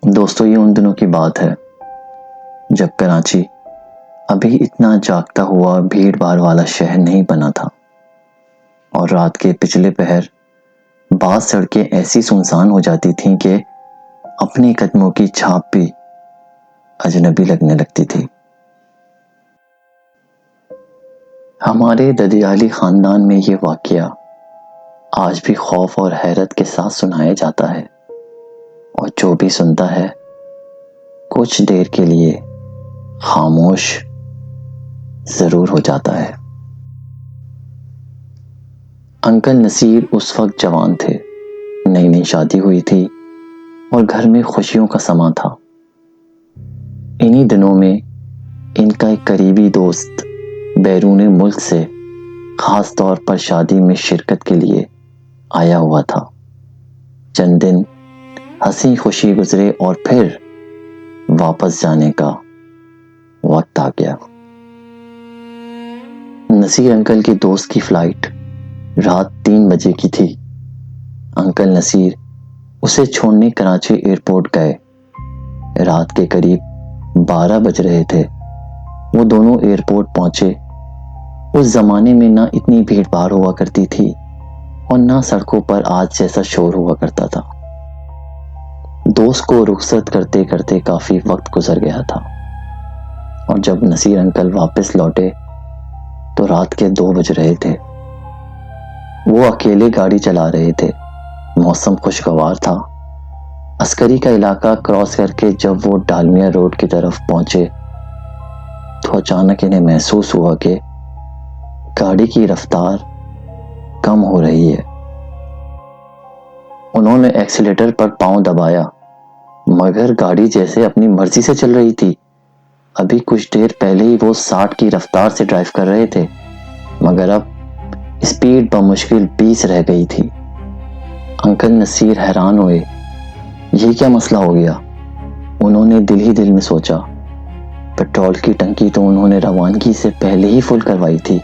دوستو، یہ ان دنوں کی بات ہے جب کراچی ابھی اتنا جاگتا ہوا بھیڑ بھاڑ والا شہر نہیں بنا تھا، اور رات کے پچھلے پہر بعض سڑکیں ایسی سنسان ہو جاتی تھیں کہ اپنے قدموں کی چھاپ بھی اجنبی لگنے لگتی تھی۔ ہمارے ددیالی خاندان میں یہ واقعہ آج بھی خوف اور حیرت کے ساتھ سنایا جاتا ہے، اور جو بھی سنتا ہے کچھ دیر کے لیے خاموش ضرور ہو جاتا ہے۔ انکل نصیر اس وقت جوان تھے، نئی نئی شادی ہوئی تھی اور گھر میں خوشیوں کا سماں تھا۔ انہی دنوں میں ان کا ایک قریبی دوست بیرون ملک سے خاص طور پر شادی میں شرکت کے لیے آیا ہوا تھا۔ چند دن ہنسی خوشی گزرے اور پھر واپس جانے کا وقت آ گیا۔ نصیر انکل کے دوست کی فلائٹ رات 3 بجے کی تھی۔ انکل نصیر اسے چھوڑنے کراچی ایئرپورٹ گئے۔ رات کے قریب 12 بج رہے تھے۔ وہ دونوں ایئرپورٹ پہنچے۔ اس زمانے میں نہ اتنی بھیڑ بھاڑ ہوا کرتی تھی اور نہ سڑکوں پر آج جیسا شور ہوا کرتا تھا۔ دوست کو رخصت کرتے کرتے کافی وقت گزر گیا تھا، اور جب نصیر انکل واپس لوٹے تو رات کے 2 بج رہے تھے۔ وہ اکیلے گاڑی چلا رہے تھے۔ موسم خوشگوار تھا۔ عسکری کا علاقہ کراس کر کے جب وہ ڈالمیا روڈ کی طرف پہنچے تو اچانک انہیں محسوس ہوا کہ گاڑی کی رفتار کم ہو رہی ہے۔ انہوں نے ایکسیلیٹر پر پاؤں دبایا، مگر گاڑی جیسے اپنی مرضی سے چل رہی تھی۔ ابھی کچھ دیر پہلے ہی وہ 60 کی رفتار سے ڈرائیو کر رہے تھے، مگر اب اسپیڈ بمشکل 20 رہ گئی تھی۔ انکل نصیر حیران ہوئے، یہ کیا مسئلہ ہو گیا؟ انہوں نے دل ہی دل میں سوچا، پیٹرول کی ٹنکی تو انہوں نے روانگی سے پہلے ہی فل کروائی تھی۔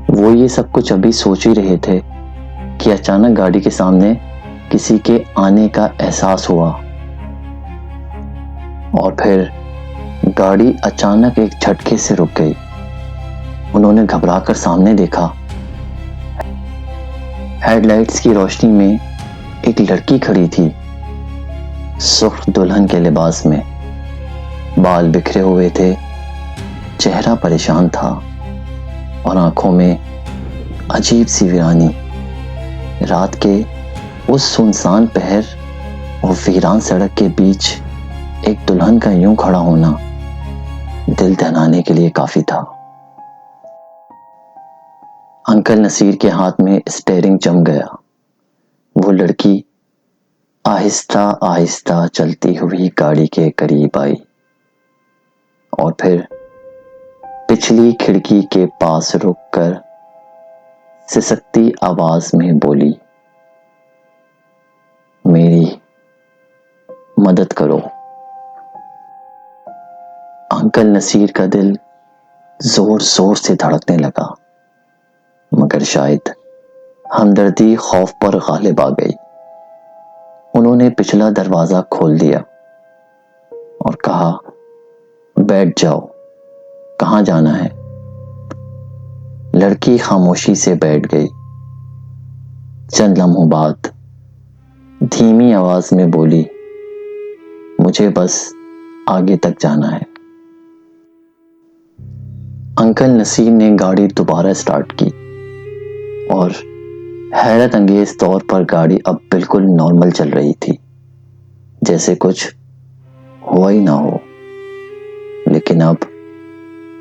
وہ یہ سب کچھ ابھی سوچ ہی رہے تھے کہ اچانک گاڑی کے سامنے کسی کے آنے کا احساس ہوا، اور پھر گاڑی اچانک ایک جھٹکے سے رک گئی۔ انہوں نے گھبرا کر سامنے دیکھا۔ ہیڈ لائٹس کی روشنی میں ایک لڑکی کھڑی تھی، سرخ دلہن کے لباس میں۔ بال بکھرے ہوئے تھے، چہرہ پریشان تھا، اور آنکھوں میں عجیب سی ویرانی۔ رات کے اس سنسان پہر اور ویران سڑک کے بیچ ایک دلہن کا یوں کھڑا ہونا دل دہلانے کے لیے کافی تھا۔ انکل نصیر کے ہاتھ میں اسٹیئرنگ جم گیا۔ وہ لڑکی آہستہ آہستہ چلتی ہوئی گاڑی کے قریب آئی، اور پھر پچھلی کھڑکی کے پاس رک کر سسکتی آواز میں بولی، میری مدد کرو۔ انکل نصیر کا دل زور زور سے دھڑکنے لگا، مگر شاید ہمدردی خوف پر غالب آ گئی۔ انہوں نے پچھلا دروازہ کھول دیا اور کہا، بیٹھ جاؤ، کہاں جانا ہے؟ لڑکی خاموشی سے بیٹھ گئی۔ چند لمحوں بعد دھیمی آواز میں بولی، مجھے بس آگے تک جانا ہے۔ انکل نصیر نے گاڑی دوبارہ سٹارٹ کی، اور حیرت انگیز طور پر گاڑی اب بالکل نارمل چل رہی تھی، جیسے کچھ ہوا ہی نہ ہو۔ لیکن اب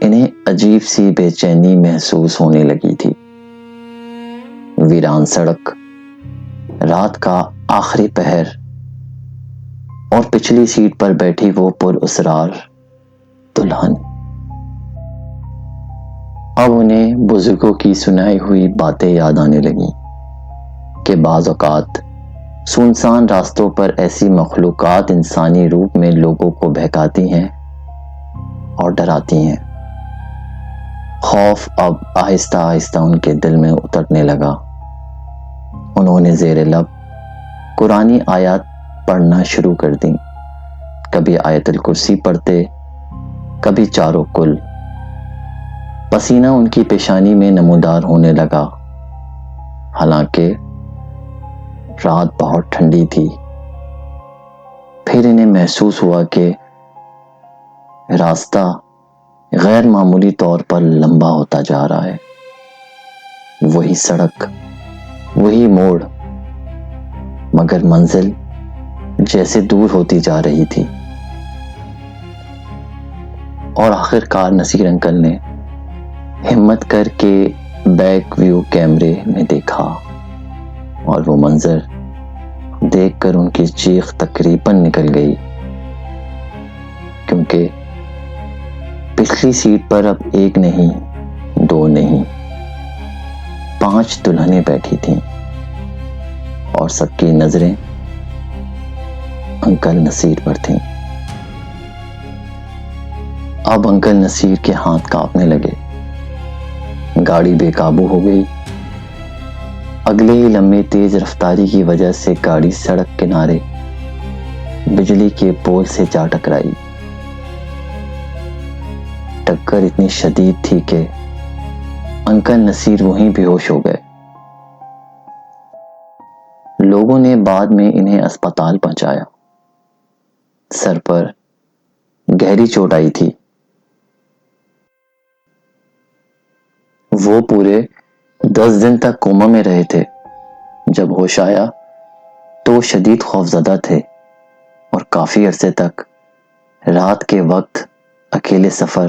انہیں عجیب سی بے چینی محسوس ہونے لگی تھی۔ ویران سڑک، رات کا آخری پہر، اور پچھلی سیٹ پر بیٹھی وہ پراسرار دلہن۔ اب انہیں بزرگوں کی سنائی ہوئی باتیں یاد آنے لگیں کہ بعض اوقات سنسان راستوں پر ایسی مخلوقات انسانی روپ میں لوگوں کو بہکاتی ہیں اور ڈراتی ہیں۔ خوف اب آہستہ آہستہ ان کے دل میں اترنے لگا۔ انہوں نے زیر لب قرآنی آیات پڑھنا شروع کر دیں۔ کبھی آیت الکرسی پڑھتے، کبھی چاروں کل۔ پسینہ ان کی پیشانی میں نمودار ہونے لگا، حالانکہ رات بہت ٹھنڈی تھی۔ پھر انہیں محسوس ہوا کہ راستہ غیر معمولی طور پر لمبا ہوتا جا رہا ہے۔ وہی سڑک، وہی موڑ، مگر منزل جیسے دور ہوتی جا رہی تھی۔ اور آخر کار نصیر انکل نے ہمت کر کے بیک ویو کیمرے میں دیکھا، اور وہ منظر دیکھ کر ان کی چیخ تقریباً نکل گئی، کیونکہ پچھلی سیٹ پر اب ایک نہیں، دو نہیں، 5 دلہنیں بیٹھی تھیں، اور سب کی نظریں انکل نصیر پر تھیں۔ اب انکل نصیر کے ہاتھ کانپنے لگے، گاڑی بے قابو ہو گئی۔ اگلے ہی لمحے تیز رفتاری کی وجہ سے گاڑی سڑک کنارے بجلی کے پول سے جا ٹکرائی۔ ٹکر اتنی شدید تھی کہ انکل نصیر وہیں بے ہوش ہو گئے۔ لوگوں نے بعد میں انہیں اسپتال پہنچایا۔ سر پر گہری چوٹ آئی تھی۔ وہ پورے 10 دن تک کوما میں رہے تھے۔ جب ہوش آیا تو شدید خوفزدہ تھے، اور کافی عرصے تک رات کے وقت اکیلے سفر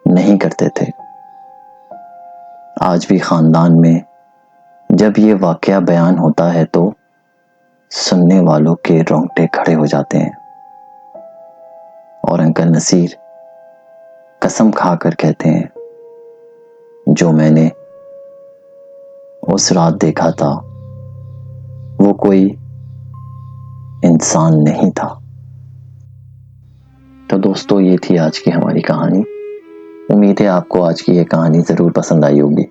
نہیں کرتے تھے۔ آج بھی خاندان میں جب یہ واقعہ بیان ہوتا ہے تو سننے والوں کے رونگٹے کھڑے ہو جاتے ہیں، اور انکل نصیر قسم کھا کر کہتے ہیں، جو میں نے اس رات دیکھا تھا وہ کوئی انسان نہیں تھا۔ تو دوستو، یہ تھی آج کی ہماری کہانی۔ امید ہے آپ کو آج کی یہ کہانی ضرور پسند آئی ہوگی۔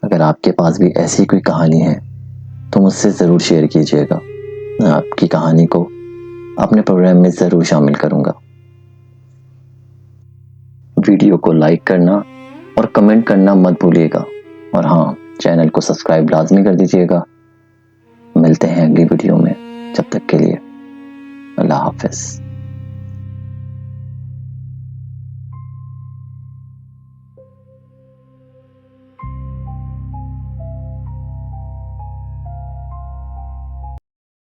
اگر آپ کے پاس بھی ایسی کوئی کہانی ہے تو مجھ سے ضرور شیئر کیجیے گا، میں آپ کی کہانی کو اپنے پروگرام میں ضرور شامل کروں گا۔ ویڈیو کو لائک کرنا اور کمنٹ کرنا مت بھولیے گا، اور ہاں، چینل کو سبسکرائب لازمی کر دیجیے گا۔ ملتے ہیں اگلی ویڈیو میں، جب تک کے لیے اللہ حافظ۔